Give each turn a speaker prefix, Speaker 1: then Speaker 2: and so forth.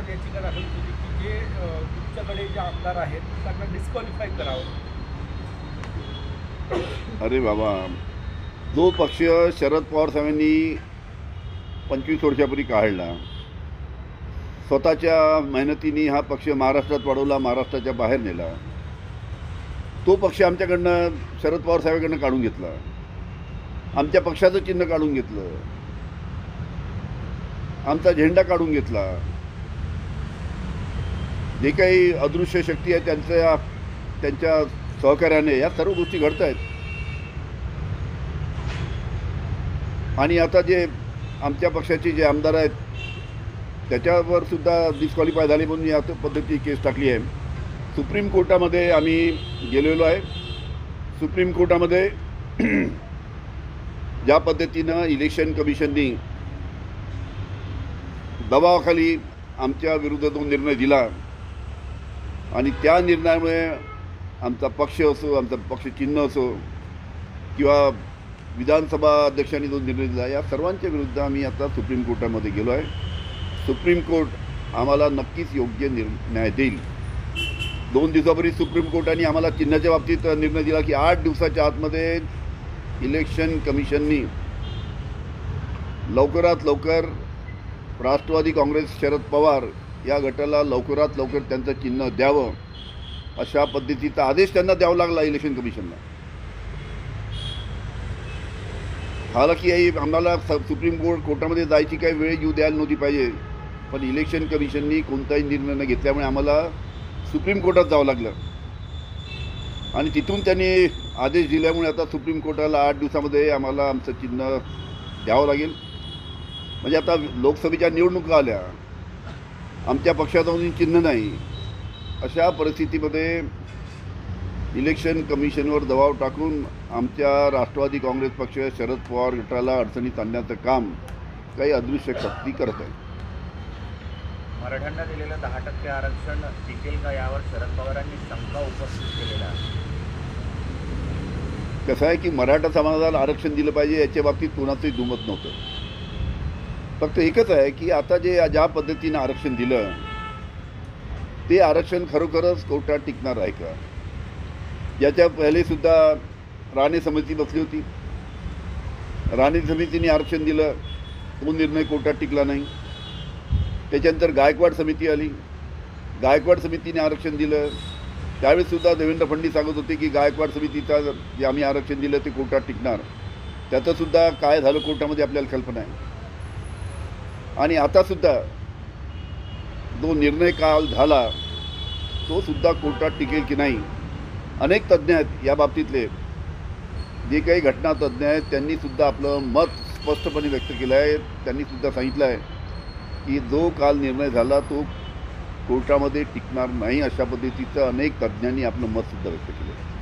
Speaker 1: आज याचिका दाखल केली की जे तुमच्याकडे जे आमदार आहेत त्यांना डिस्क्वालिफाय करावं.
Speaker 2: अरे बाबा, जो पक्ष शरद पवार साहेबांनी 25 वर्षापूर्वी काढला, स्वतःच्या मेहनतीने हा पक्ष महाराष्ट्रात वाढवला, महाराष्ट्राच्या बाहेर नेला, तो पक्ष आमच्याकडनं शरद पवार साहेबांकडनं काढून घेतला, आमच्या पक्षाचं चिन्ह काढून घेतलं, आमचा झेंडा काढून घेतला. जे काही अदृश्य शक्ती आहे त्यांच्या सहकार्याने या सर्व गोष्टी घडत आहेत. आणि आता जे आमच्या पक्षाचे जे आमदार आहेत त्याच्यावर सुद्धा डिस्क्वालिफाय झाले म्हणून या पद्धतीची केस टाकली आहे. सुप्रीम कोर्टामध्ये आम्ही गेलेलो आहे. सुप्रीम कोर्टामध्ये ज्या पद्धतीनं इलेक्शन कमिशननी दबावाखाली आमच्या विरुद्ध तो निर्णय दिला आणि त्या निर्णयामुळे आमचा पक्ष असो, आमचा पक्ष चिन्ह असो किंवा विधानसभा अध्यक्षांनी जो निर्णय दिला, या सर्वांच्या विरुद्ध आम्ही आता सुप्रीम कोर्टामध्ये गेलो आहे. सुप्रीम कोर्ट आम्हाला नक्कीच योग्य न्याय देईल. 2 दिवसापूर्वी सुप्रीम कोर्टाने आम्हाला चिन्हाच्या बाबतीत निर्णय दिला की 8 दिवसाच्या आतमध्ये इलेक्शन कमिशननी लवकरात लवकर राष्ट्रवादी काँग्रेस शरद पवार या गटाला लवकरात लवकर त्यांचं चिन्ह द्यावं, अशा पद्धतीचा आदेश त्यांना द्यावा लागला इलेक्शन कमिशनला. हालाकी आम्हाला सुप्रीम कोर्टामध्ये जायची काही वेळ येऊ द्यायला नव्हती पाहिजे, पण इलेक्शन कमिशननी कोणताही निर्णय न घेतल्यामुळे आम्हाला सुप्रीम कोर्टात जावं लागलं आणि तिथून त्यांनी आदेश दिल्यामुळे आता सुप्रीम कोर्टाला 8 दिवसामध्ये आम्हाला आमचं चिन्ह द्यावं लागेल. म्हणजे आता लोकसभेच्या निवडणुका आल्या, आमच्या पक्षाचं चिन्ह नाही, अशा परिस्थितीमध्ये इलेक्शन कमिशनवर दबाव टाकून आमच्या राष्ट्रवादी काँग्रेस पक्ष शरद पवार गटाला अडचणीत आणण्याचं काम काही अदृश्य शक्ती करत आहे.
Speaker 3: मराठ्यांना दिलेलं 10% आरक्षण टिकेल का, यावर शरद पवारांनी शंका उपस्थित केलेला आहे.
Speaker 2: कसं आहे की मराठा समाजाला आरक्षण दिलं पाहिजे याच्या बाबतीत कोणाचंही दुमत नव्हतं. फक्त एकच आहे की आता ज्या पद्धतीनं आरक्षण दिलं ते आरक्षण खरोखरच कोर्टात टिकणार आहे का. याच्या पहिलेसुद्धा राणे समिती बसली होती, राणे समितीने आरक्षण दिलं, तो निर्णय कोर्टात टिकला नाही. त्याच्यानंतर गायकवाड समिती आली, गायकवाड समितीने आरक्षण दिलं, त्यावेळेससुद्धा देवेंद्र फडणवीस सांगत होते की गायकवाड समितीचा जे आम्ही आरक्षण दिलं ते कोर्टात टिकणार. त्याचंसुद्धा काय झालं कोर्टामध्ये आपल्याला कल्पना आहे. आणि आतासुद्धा जो निर्णय काल झाला तो सुद्धा कोर्टात टिकेल की नाही. अनेक तज्ज्ञ आहेत या बाबतीतले, जे काही घटना तज्ज्ञ आहेत त्यांनीसुद्धा आपलं मत स्पष्टपणे व्यक्त केलं आहे. त्यांनीसुद्धा सांगितलं आहे की जो काल निर्णय झाला तो कोर्टामध्ये टिकणार नाही, अशा पद्धतीचं अनेक तज्ज्ञांनी आपलं मतसुद्धा व्यक्त केलं आहे.